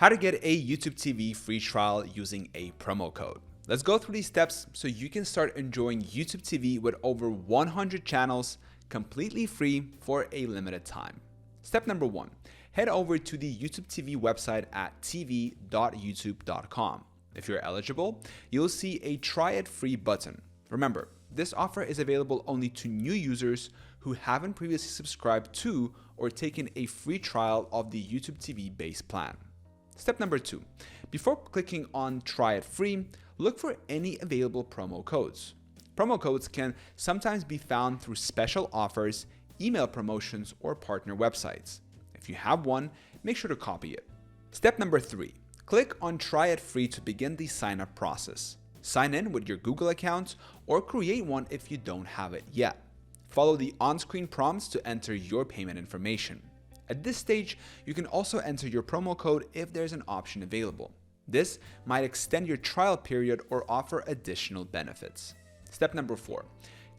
How to get a YouTube TV free trial using a promo code. Let's go through these steps so you can start enjoying YouTube TV with over 100 channels completely free for a limited time. Step number 1, head over to the YouTube TV website at tv.youtube.com. If you're eligible, you'll see a try it free button. Remember, this offer is available only to new users who haven't previously subscribed to or taken a free trial of the YouTube TV base plan. Step number 2, before clicking on try it free, look for any available promo codes. Promo codes can sometimes be found through special offers, email promotions, or partner websites. If you have one, make sure to copy it. Step number 3, click on try it free to begin the sign up process. Sign in with your Google account or create one if you don't have it yet. Follow the on-screen prompts to enter your payment information. At this stage, you can also enter your promo code if there's an option available. This might extend your trial period or offer additional benefits. Step number 4,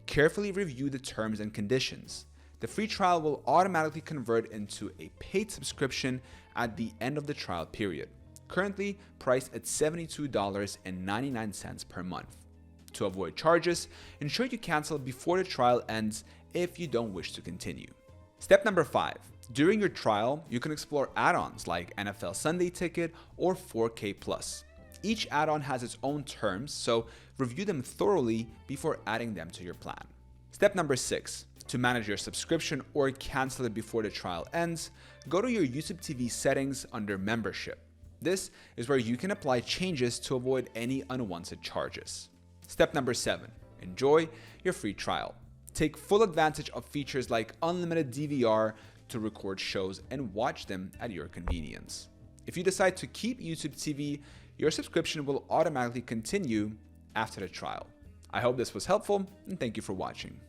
carefully review the terms and conditions. The free trial will automatically convert into a paid subscription at the end of the trial period, currently priced at $72.99 per month. To avoid charges, ensure you cancel before the trial ends if you don't wish to continue. Step number 5, during your trial, you can explore add-ons like NFL Sunday Ticket or 4K Plus. Each add-on has its own terms, so review them thoroughly before adding them to your plan. Step number 6, to manage your subscription or cancel it before the trial ends, go to your YouTube TV settings under Membership. This is where you can apply changes to avoid any unwanted charges. Step number 7, enjoy your free trial. Take full advantage of features like unlimited DVR to record shows and watch them at your convenience. If you decide to keep YouTube TV, your subscription will automatically continue after the trial. I hope this was helpful and thank you for watching.